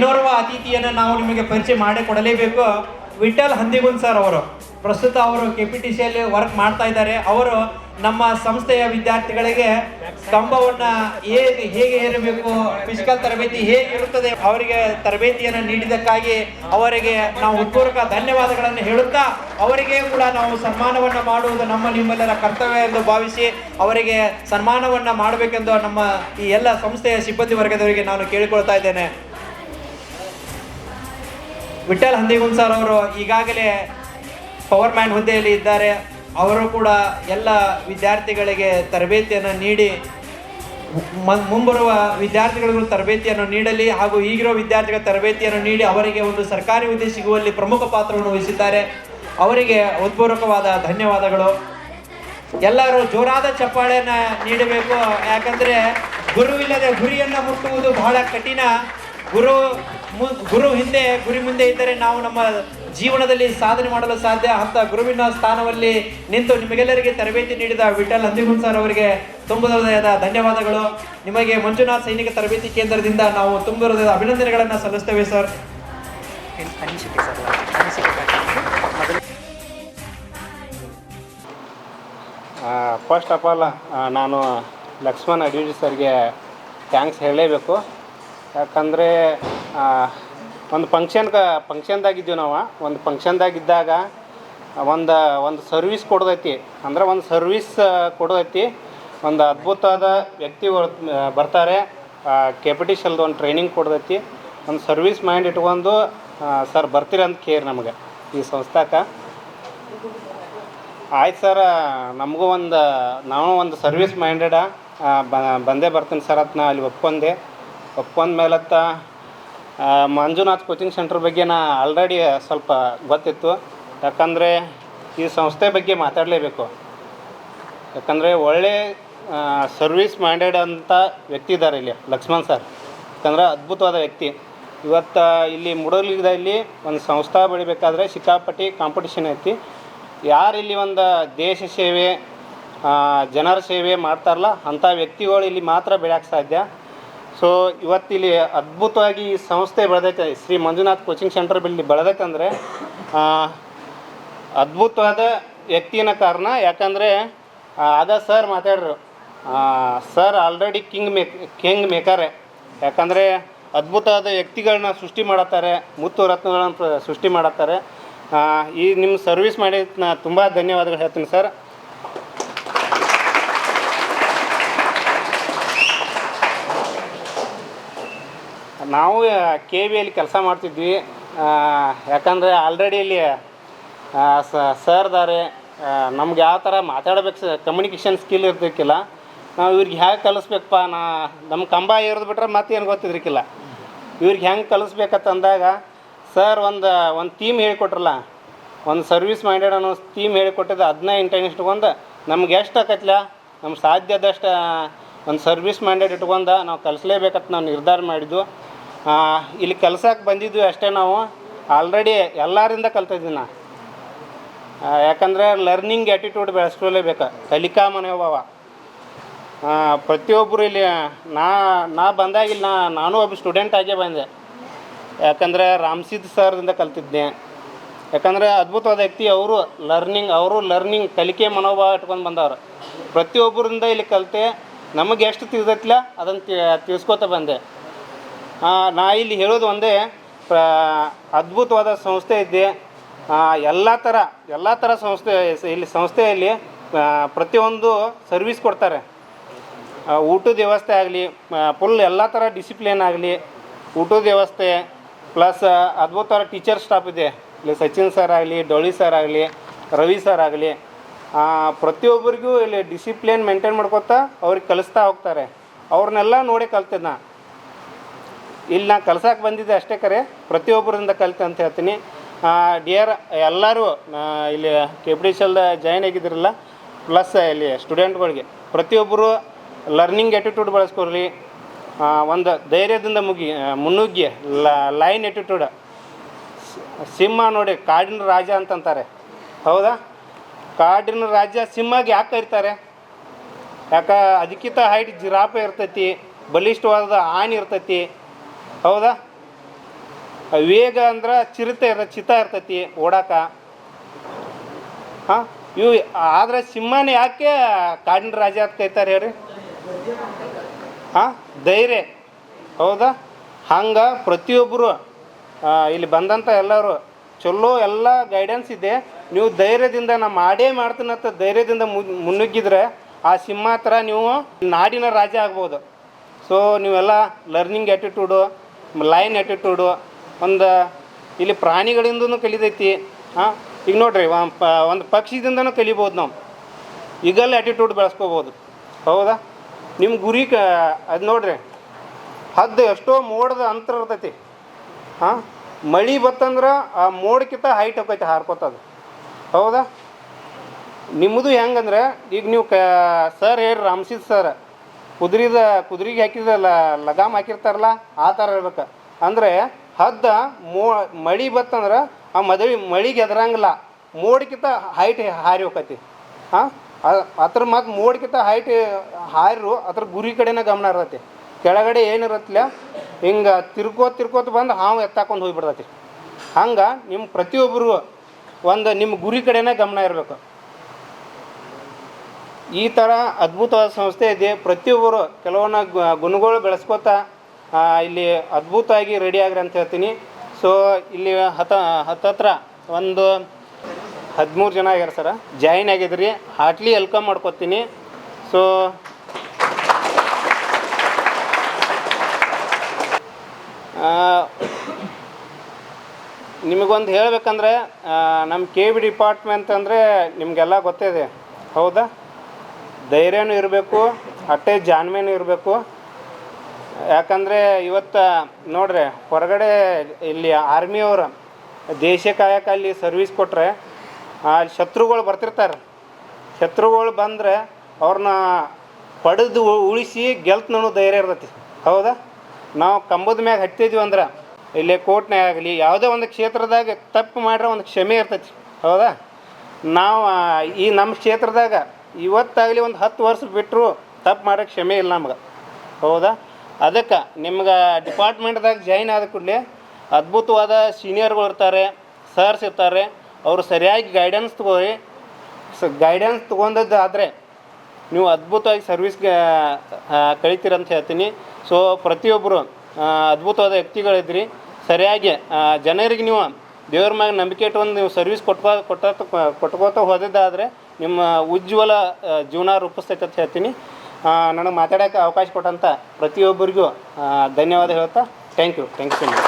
ಇನ್ನೋರ್ವ ಅತಿಥಿಯನ್ನು ನಾವು ನಿಮಗೆ ಪರಿಚಯ ಮಾಡಿಕೊಡಲೇಬೇಕು. ವಿಠಲ್ ಹಂದಿಗುಂದ್ ಸರ್ ಅವರು ಪ್ರಸ್ತುತ ಅವರು KPTCಯಲ್ಲಿ ವರ್ಕ್ ಮಾಡ್ತಾ ಇದ್ದಾರೆ. ಅವರು ನಮ್ಮ ಸಂಸ್ಥೆಯ ವಿದ್ಯಾರ್ಥಿಗಳಿಗೆ ಸ್ತಂಭವನ್ನು ಹೇಗೆ ಏರಬೇಕು, ಫಿಸಿಕಲ್ ತರಬೇತಿ ಹೇಗೆ ಇರುತ್ತದೆ, ಅವರಿಗೆ ತರಬೇತಿಯನ್ನು ನೀಡಿದ್ದಕ್ಕಾಗಿ ಅವರಿಗೆ ನಾವು ಹೃತ್ಪೂರ್ವಕ ಧನ್ಯವಾದಗಳನ್ನು ಹೇಳುತ್ತಾ, ಅವರಿಗೆ ಕೂಡ ನಾವು ಸನ್ಮಾನವನ್ನು ಮಾಡುವುದು ನಮ್ಮ ನಿಮ್ಮೆಲ್ಲರ ಕರ್ತವ್ಯ ಎಂದು ಭಾವಿಸಿ ಅವರಿಗೆ ಸನ್ಮಾನವನ್ನು ಮಾಡಬೇಕೆಂದು ನಮ್ಮ ಈ ಎಲ್ಲ ಸಂಸ್ಥೆಯ ಸಿಬ್ಬಂದಿ ವರ್ಗದವರಿಗೆ ನಾನು ಕೇಳಿಕೊಳ್ತಾ ಇದ್ದೇನೆ. ವಿಠಲ್ ಹಂದಿಗುಂದ್ ಸರ್ ಅವರು ಈಗಾಗಲೇ ಪವರ್ ಮ್ಯಾನ್ ಹುದ್ದೆಯಲ್ಲಿ ಇದ್ದಾರೆ. ಅವರು ಕೂಡ ಎಲ್ಲ ವಿದ್ಯಾರ್ಥಿಗಳಿಗೆ ತರಬೇತಿಯನ್ನು ನೀಡಿ ಮುಂಬರುವ ವಿದ್ಯಾರ್ಥಿಗಳಿಗೂ ತರಬೇತಿಯನ್ನು ನೀಡಲಿ ಹಾಗೂ ಈಗಿರೋ ವಿದ್ಯಾರ್ಥಿಗಳ ತರಬೇತಿಯನ್ನು ನೀಡಿ ಅವರಿಗೆ ಒಂದು ಸರ್ಕಾರಿ ಹುದ್ದೆ ಸಿಗುವಲ್ಲಿ ಪ್ರಮುಖ ಪಾತ್ರವನ್ನು ವಹಿಸಿದ್ದಾರೆ. ಅವರಿಗೆ ಹೃತ್ಪೂರ್ವಕವಾದ ಧನ್ಯವಾದಗಳು. ಎಲ್ಲರೂ ಜೋರಾದ ಚಪ್ಪಾಳೆಯನ್ನು ನೀಡಬೇಕು. ಯಾಕಂದರೆ ಗುರುವಿಲ್ಲದೆ ಗುರಿಯನ್ನು ಮುಟ್ಟುವುದು ಬಹಳ ಕಠಿಣ. ಗುರು ಹಿಂದೆ ಗುರಿ ಮುಂದೆ ಇದ್ದರೆ ನಾವು ನಮ್ಮ ಜೀವನದಲ್ಲಿ ಸಾಧನೆ ಮಾಡಲು ಸಾಧ್ಯ. ಅಂತ ಗುರುವಿನ ಸ್ಥಾನದಲ್ಲಿ ನಿಂತು ನಿಮಗೆಲ್ಲರಿಗೆ ತರಬೇತಿ ನೀಡಿದ ವಿಠಲ್ ಹಂದಿಗುಂದ್ ಸರ್ ಅವರಿಗೆ ತುಂಬ ಹೃದಯದ ಧನ್ಯವಾದಗಳು. ನಿಮಗೆ ಮಂಜುನಾಥ್ ಸೈನಿಕ ತರಬೇತಿ ಕೇಂದ್ರದಿಂದ ನಾವು ತುಂಬ ಹೃದಯದ ಅಭಿನಂದನೆಗಳನ್ನು ಸಲ್ಲಿಸ್ತೇವೆ ಸರ್. ಫಸ್ಟ್ ಆಫ್ ಆಲ್ ನಾನು ಲಕ್ಷ್ಮಣ್ ಅಡಿಯೋಡಿ ಸರ್ಗೆ ಥ್ಯಾಂಕ್ಸ್ ಹೇಳಲೇಬೇಕು. ಯಾಕಂದರೆ ಒಂದು ಫಂಕ್ಷನ್ದಾಗಿದ್ದೀವಿ ನಾವು. ಒಂದು ಫಂಕ್ಷನ್ದಾಗಿದ್ದಾಗ ಒಂದು ಸರ್ವಿಸ್ ಕೊಡೋದೈತಿ, ಅಂದ್ರೆ ಒಂದು ಸರ್ವಿಸ್ ಕೊಡೋದೈತಿ. ಒಂದು ಅದ್ಭುತವಾದ ವ್ಯಕ್ತಿ ಬರ್ತಾರೆ, KPTCಲ್ದು ಒಂದು ಟ್ರೈನಿಂಗ್ ಕೊಡೋದೈತಿ. ಒಂದು ಸರ್ವಿಸ್ ಮೈಂಡ್ ಇಟ್ಕೊಂಡು ಸರ್ ಬರ್ತೀರ ಅಂತ ಕೇಳಿ ನಮಗೆ ಈ ಸಂಸ್ಥಾಕ್ಕೆ. ಆಯ್ತು ಸರ್, ನಮಗೂ ನಾವು ಒಂದು ಸರ್ವಿಸ್ ಮೈಂಡೆಡ ಬಂದೇ ಬರ್ತೀನಿ ಸರ್ ಅಂತ ಅಲ್ಲಿ ಒಪ್ಕೊಂಡ ಮೇಲತ್ತ ಮಂಜುನಾಥ್ ಕೋಚಿಂಗ್ ಸೆಂಟರ್ ಬಗ್ಗೆ ಆಲ್ರೆಡಿ ಸ್ವಲ್ಪ ಗೊತ್ತಿತ್ತು. ಯಾಕಂದರೆ ಈ ಸಂಸ್ಥೆ ಬಗ್ಗೆ ಮಾತಾಡಲೇಬೇಕು. ಯಾಕಂದರೆ ಒಳ್ಳೆ ಸರ್ವಿಸ್ ಮೈಂಡೆಡ್ ಅಂತ ವ್ಯಕ್ತಿ ಇದ್ದಾರೆ ಇಲ್ಲಿ ಲಕ್ಷ್ಮಣ್ ಸರ್. ಯಾಕಂದರೆ ಅದ್ಭುತವಾದ ವ್ಯಕ್ತಿ. ಇವತ್ತು ಇಲ್ಲಿ ಮೂಡಲಗಿರಿಯಲ್ಲಿ ಒಂದು ಸಂಸ್ಥೆ ಬೆಳಿಬೇಕಾದ್ರೆ ಸಿಕ್ಕಾಪಟ್ಟಿ ಕಾಂಪಿಟೇಷನ್ ಐತಿ. ಯಾರು ಇಲ್ಲಿ ಒಂದು ದೇಶ ಸೇವೆ ಜನರ ಸೇವೆ ಮಾಡ್ತಾರಲ್ಲ ಅಂಥ ವ್ಯಕ್ತಿಗಳು ಇಲ್ಲಿ ಮಾತ್ರ ಬೆಳೆಯೋಕ್ಕೆ ಸಾಧ್ಯ. ಸೊ ಇವತ್ತಿಲ್ಲಿ ಅದ್ಭುತವಾಗಿ ಈ ಸಂಸ್ಥೆ ಬೆಳೆದೈತೆ, ಶ್ರೀ ಮಂಜುನಾಥ್ ಕೋಚಿಂಗ್ ಸೆಂಟರ್ ಬೆಳೆದೈತಂದರೆ ಅದ್ಭುತವಾದ ವ್ಯಕ್ತಿನ ಕಾರಣ. ಯಾಕಂದರೆ ಆಗ ಸರ್ ಮಾತಾಡ್ರು, ಸರ್ ಆಲ್ರೆಡಿ ಕಿಂಗ್ ಮೇಕರೇ. ಯಾಕಂದರೆ ಅದ್ಭುತವಾದ ವ್ಯಕ್ತಿಗಳನ್ನ ಸೃಷ್ಟಿ ಮಾಡತ್ತಾರೆ, ಮುತ್ತು ರತ್ನಗಳನ್ನ ಸೃಷ್ಟಿ ಮಾಡತ್ತಾರೆ. ಈ ನಿಮ್ಮ ಸರ್ವಿಸ್ ಮಾಡಿ ನಾ ತುಂಬ ಧನ್ಯವಾದಗಳು ಹೇಳ್ತೀನಿ ಸರ್. ನಾವು KVಯಲ್ಲಿ ಕೆಲಸ ಮಾಡ್ತಿದ್ವಿ. ಯಾಕಂದರೆ ಆಲ್ರೆಡಿ ಇಲ್ಲಿ ಸರ್ದಾರೆ, ನಮ್ಗೆ ಯಾವ ಥರ ಮಾತಾಡಬೇಕು ಕಮ್ಯುನಿಕೇಷನ್ ಸ್ಕಿಲ್ ಇರ್ತಿರ್ಕಿಲ್ಲ. ನಾವು ಇವ್ರಿಗೆ ಹೆಂಗೆ ಕಲಿಸ್ಬೇಕಪ್ಪ, ನಮ್ಮ ಕಂಬ ಏರಿದು ಬಿಟ್ರೆ ಮತ್ತೇನು ಗೊತ್ತಿದ್ರಿಕಿಲ್ಲ. ಇವ್ರಿಗೆ ಹೆಂಗೆ ಕಲಿಸ್ಬೇಕಂತಂದಾಗ ಸರ್ ಒಂದು ಥೀಮ್ ಹೇಳಿಕೊಟ್ರಲ್ಲ, ಒಂದು ಸರ್ವಿಸ್ ಮೈಂಡೆಡ್ ಅನ್ನೋ ಥೀಮ್ ಹೇಳಿಕೊಟ್ಟಿದ್ದು ಅದನ್ನ ಇಂಟೆನ್ಷನ್ ಇಟ್ಕೊಂಡು ನಮ್ಗೆ ಎಷ್ಟು ಆಕತ್ಲ ನಮ್ಮ ಸಾಧ್ಯದಷ್ಟು ಒಂದು ಸರ್ವಿಸ್ ಮೈಂಡೆಡ್ ಇಟ್ಕೊಂಡು ನಾವು ಕಲಿಸ್ಲೇಬೇಕಂತ ನಾವು ನಿರ್ಧಾರ ಮಾಡಿದ್ದು. ಇಲ್ಲಿ ಕಲ್ಸಕ್ಕೆ ಬಂದಿದ್ವಿ ಅಷ್ಟೇ. ನಾವು ಆಲ್ರೆಡಿ ಎಲ್ಲರಿಂದ ಕಲ್ತಿದ್ದೀವಿ ನಾ. ಯಾಕಂದರೆ ಲರ್ನಿಂಗ್ ಆ್ಯಟಿಟ್ಯೂಡ್ ಬೆಳೆಸ್ಕೊಳ್ಳೇಬೇಕು, ಕಲಿಕಾ ಮನೋಭಾವ. ಪ್ರತಿಯೊಬ್ಬರು ಇಲ್ಲಿ ನಾ ಬಂದಾಗಿಲ್ಲ, ನಾನು ಒಬ್ಬ ಸ್ಟೂಡೆಂಟ್ ಆಗೇ ಬಂದೆ. ಯಾಕಂದರೆ ರಾಮ್ಸಿದ್ ಸರ್ದಿಂದ ಕಲ್ತಿದ್ದೆ. ಯಾಕಂದರೆ ಅದ್ಭುತವಾದ ವ್ಯಕ್ತಿ ಅವರು ಲರ್ನಿಂಗ್ ಕಲಿಕೆ ಮನೋಭಾವ ಇಟ್ಕೊಂಡು ಬಂದವರು. ಪ್ರತಿಯೊಬ್ಬರಿಂದ ಇಲ್ಲಿ ಕಲಿತೆ ನಮಗೆ ಎಷ್ಟು ತಿಳಿದೈತಿಲ್ಲ ಅದನ್ನು ತಿಳಿಸ್ಕೊತ ಬಂದೆ. ನಾ ಇಲ್ಲಿ ಹೇಳೋದು ಒಂದೇ, ಅದ್ಭುತವಾದ ಸಂಸ್ಥೆ ಇದೆ. ಎಲ್ಲ ಥರ ಸಂಸ್ಥೆಯಲ್ಲಿ ಪ್ರತಿಯೊಂದು ಸರ್ವಿಸ್ ಕೊಡ್ತಾರೆ. ಊಟದ ವ್ಯವಸ್ಥೆ ಆಗಲಿ, ಫುಲ್ ಎಲ್ಲ ಥರ ಡಿಸಿಪ್ಲಿನ್ ಆಗಲಿ, ಊಟದ ವ್ಯವಸ್ಥೆ ಪ್ಲಸ್ ಅದ್ಭುತವಾದ ಟೀಚರ್ ಸ್ಟಾಫ್ ಇದೆ. ಇಲ್ಲಿ ಸಚಿನ್ ಸರ್ ಆಗಲಿ, ಡೊಳ್ಳಿ ಸರ್ ಆಗಲಿ, ರವಿ ಸರ್ ಆಗಲಿ, ಪ್ರತಿಯೊಬ್ಬರಿಗೂ ಇಲ್ಲಿ ಡಿಸಿಪ್ಲಿನ್ ಮೇಂಟೈನ್ ಮಾಡ್ಕೊತಾ ಅವ್ರಿಗೆ ಕಲಿಸ್ತಾ ಹೋಗ್ತಾರೆ. ಅವ್ರನ್ನೆಲ್ಲ ನೋಡಿ ಕಲ್ತಿದ್ದೆ ನಾ. ಇಲ್ಲಿ ನಾ ಕಲ್ಸಕ್ಕೆ ಬಂದಿದ್ದೆ ಅಷ್ಟೇ ಕರೆ, ಪ್ರತಿಯೊಬ್ಬರಿಂದ ಕಲಿತೆ ಅಂತ ಹೇಳ್ತೀನಿ. ಡಿಯರ್ ಎಲ್ಲರೂ ಇಲ್ಲಿ KPTCಲ್ದ ಜಾಯ್ನ್ ಆಗಿದ್ದಿರಲ್ಲ, ಪ್ಲಸ್ ಇಲ್ಲಿ ಸ್ಟೂಡೆಂಟ್ಗಳಿಗೆ ಪ್ರತಿಯೊಬ್ಬರು ಲರ್ನಿಂಗ್ ಆ್ಯಟಿಟ್ಯೂಡ್ ಬಳಸ್ಕೊಳ್ರಿ. ಒಂದು ಧೈರ್ಯದಿಂದ ಮುನ್ನುಗ್ಗಿ ಲೈನ್ ಆ್ಯಟಿಟ್ಯೂಡ್. ಸಿಂಹ ನೋಡಿ ಕಾಡಿನ ರಾಜ ಅಂತಂತಾರೆ, ಹೌದಾ? ಕಾಡಿನ ರಾಜ ಸಿಂಹಗೆ ಯಾಕೆ ಕರೀತಾರೆ? ಅದಕ್ಕಿಂತ ಹೈಟ್ ಜಿರಾಫೆ ಇರ್ತೈತಿ, ಬಲಿಷ್ಠವಾದ ಆನೆ ಇರ್ತೈತಿ, ಹೌದಾ? ವೇಗ ಅಂದ್ರೆ ಚಿತ್ತ ಇರ್ತೈತಿ ಓಡಾಕ. ಹಾಂ, ಇವು ಆದರೆ ಸಿಂಹನೇ ಯಾಕೆ ಕಾಡಿನ ರಾಜ ಅಂತ ಕೈತಾರೆ ಹೇಳ್ರಿ? ಹಾಂ, ಧೈರ್ಯ. ಹೌದಾ? ಹಂಗೆ ಪ್ರತಿಯೊಬ್ಬರು ಇಲ್ಲಿ ಬಂದಂಥ ಎಲ್ಲರೂ ಚಲೋ ಎಲ್ಲ ಗೈಡೆನ್ಸ್ ಇದೆ. ನೀವು ಧೈರ್ಯದಿಂದ ನಾ ಮಾಡೇ ಮಾಡ್ತೀನಂತ ಧೈರ್ಯದಿಂದ ಮುನ್ನುಗ್ಗಿದ್ರೆ ಆ ಸಿಂಹ ಥರ ನೀವು ನಾಡಿನ ರಾಜ ಆಗ್ಬೋದು. ಸೊ ನೀವೆಲ್ಲ ಲರ್ನಿಂಗ್ ಆ್ಯಟಿಟ್ಯೂಡು, ಲೈನ್ ಆ್ಯಟಿಟ್ಯೂಡು, ಒಂದು ಇಲ್ಲಿ ಪ್ರಾಣಿಗಳಿಂದನೂ ಕಲಿತೈತಿ. ಹಾಂ, ಈಗ ನೋಡಿರಿ, ಒಂದು ಪಕ್ಷಿದಿಂದನೂ ಕಲಿಬೋದು. ನಾವು ಈಗಲ್ಲಿ ಆ್ಯಟಿಟ್ಯೂಡ್ ಬೆಳೆಸ್ಕೋಬೋದು. ಹೌದಾ? ನಿಮ್ಮ ಗುರಿ ಅದು ನೋಡಿರಿ, ಹದ್ದು ಎಷ್ಟೋ ಮೋಡದ ಅಂತರ ಇರ್ತೈತಿ. ಹಾಂ, ಮಳೆ ಬತ್ತಂದ್ರೆ ಆ ಮೋಡಕ್ಕಿಂತ ಹೈಟ್ ಹೋಗೈತಿ ಹಾರ್ಕೋತದು. ಹೌದಾ? ನಿಮ್ಮದು ಹೆಂಗಂದ್ರೆ ಈಗ ನೀವು ಸರ್ ಹೇಳ್ರಿ, ರಾಮ್ಸಿದ್ ಸರ್ ಕುದುರೆಗೆ ಹಾಕಿದ ಲಗಾಮ್ ಹಾಕಿರ್ತಾರಲ್ಲ, ಆ ಥರ ಇರ್ಬೇಕು. ಅಂದರೆ ಹದ್ದ ಮಳೆ ಬತ್ತಂದ್ರೆ ಆ ಮಳಿಗೆ ಎದರಂಗಿಲ್ಲ, ಮೋಡಕ್ಕಿಂತ ಹೈಟ್ ಹಾರಿ ಹೋಗತಿ. ಹಾಂ, ಅದ್ರ ಮತ್ತು ಮೋಡಕ್ಕಿಂತ ಹೈಟ್ ಹಾರಿರು ಅದ್ರ ಗುರಿ ಕಡೆನೇ ಗಮನ ಇರ್ತೈತಿ. ಕೆಳಗಡೆ ಏನಿರತ್ತಿಲ್ಲ, ಹಿಂಗೆ ತಿರ್ಕೋತ ಬಂದು ಹಾವು ಎತ್ತಾಕೊಂಡು ಹೋಗಿಬಿಡ್ತೈತಿ. ಹಂಗೆ ನಿಮ್ಮ ಪ್ರತಿಯೊಬ್ಬರು ಒಂದು ನಿಮ್ಮ ಗುರಿ ಕಡೆನೇ ಗಮನ ಇರಬೇಕು. ಈ ಥರ ಅದ್ಭುತವಾದ ಸಂಸ್ಥೆ ಇದೆ. ಪ್ರತಿಯೊಬ್ಬರು ಕೆಲವೊಂದು ಗುಣಗಳು ಬೆಳೆಸ್ಕೋತಾ ಇಲ್ಲಿ ಅದ್ಭುತವಾಗಿ ರೆಡಿ ಆಗ್ರಿ ಅಂತ ಹೇಳ್ತೀನಿ. ಸೊ ಇಲ್ಲಿ ಹತ್ತತ್ರ ಒಂದು 13 ಜನ ಆಗ್ಯಾರ ಸರ, ಜಾಯಿನ್ ಆಗಿದ್ರಿ. ಹಾರ್ಟ್ಲಿ ವೆಲ್ಕಮ್ ಮಾಡ್ಕೊತೀನಿ. ಸೊ ನಿಮಗೊಂದು ಹೇಳಬೇಕಂದ್ರೆ ನಮ್ಮ KV ಡಿಪಾರ್ಟ್ಮೆಂಟ್ ಅಂದರೆ ನಿಮಗೆಲ್ಲ ಗೊತ್ತಿದೆ. ಹೌದಾ? ಧೈರ್ಯನೂ ಇರಬೇಕು, ಅಟ್ಟೆ ಜಾಣ್ಮೆನೂ ಇರಬೇಕು. ಯಾಕಂದರೆ ಇವತ್ತು ನೋಡ್ರಿ, ಹೊರಗಡೆ ಇಲ್ಲಿ ಆರ್ಮಿಯವರು ದೇಶ ಕಾಯಕ್ಕೆ ಅಲ್ಲಿ ಸರ್ವೀಸ್ ಕೊಟ್ಟರೆ ಅಲ್ಲಿ ಶತ್ರುಗಳು ಬರ್ತಿರ್ತಾರೆ. ಶತ್ರುಗಳು ಬಂದರೆ ಅವ್ರನ್ನ ಹೊಡೆದು ಉಳಿಸಿ ಗೆಲ್ತನೂ ಧೈರ್ಯ ಇರ್ತೈತಿ. ಹೌದಾ? ನಾವು ಕಂಬದ ಮ್ಯಾಗ ಹತ್ತಿದ್ವಿ ಅಂದ್ರೆ ಇಲ್ಲಿ ಕೋರ್ಟ್ನಾಗ ಆಗಲಿ ಯಾವುದೇ ಒಂದು ಕ್ಷೇತ್ರದಾಗ ತಪ್ಪು ಮಾಡ್ರೆ ಒಂದು ಕ್ಷಮೆ ಇರ್ತೈತಿ. ಹೌದಾ? ನಾವು ಈ ನಮ್ಮ ಕ್ಷೇತ್ರದಾಗ ಇವತ್ತಾಗಲಿ ಒಂದು 10 ವರ್ಷ ಬಿಟ್ಟರು ತಪ್ಪು ಮಾಡೋಕ್ಕೆ ಕ್ಷಮೆ ಇಲ್ಲ ನಮ್ಗೆ. ಹೌದಾ? ಅದಕ್ಕೆ ನಿಮ್ಗೆ ಡಿಪಾರ್ಟ್ಮೆಂಟ್ದಾಗ ಜಾಯಿನ್ ಆದ ಕೂಡಲೇ ಅದ್ಭುತವಾದ ಸೀನಿಯರ್ಗಳು ಇರ್ತಾರೆ, ಸರ್ಸ್ ಇರ್ತಾರೆ. ಅವರು ಸರಿಯಾಗಿ ಗೈಡೆನ್ಸ್ ತಗೋರಿ. ಗೈಡೆನ್ಸ್ ತೊಗೊಂಡದ್ದು ಆದರೆ ನೀವು ಅದ್ಭುತವಾಗಿ ಸರ್ವಿಸ್ಗೆ ಕಳಿತೀರಂತ ಹೇಳ್ತೀನಿ. ಸೊ ಪ್ರತಿಯೊಬ್ಬರು ಅದ್ಭುತವಾದ ವ್ಯಕ್ತಿಗಳಿದ್ರಿ. ಸರಿಯಾಗಿ ಜನರಿಗೆ ನೀವು ದೇವ್ರ ಮ್ಯಾಗ ನಂಬಿಕೆ ಇಟ್ಕೊಂಡು ನೀವು ಸರ್ವಿಸ್ ಕೊಟ್ಕೋತ ಹೋದಿದ್ದಾದರೆ ನಿಮ್ಮ ಉಜ್ವಲ ಜೀವನ ರೂಪಿಸ್ತೈತೆ ಅಂತ ಹೇಳ್ತೀನಿ. ನನಗೆ ಮಾತಾಡೋಕ್ಕೆ ಅವಕಾಶ ಕೊಟ್ಟಂಥ ಪ್ರತಿಯೊಬ್ಬರಿಗೂ ಧನ್ಯವಾದ ಹೇಳ್ತಾ ಥ್ಯಾಂಕ್ ಯು ಸೊ ಮಚ್.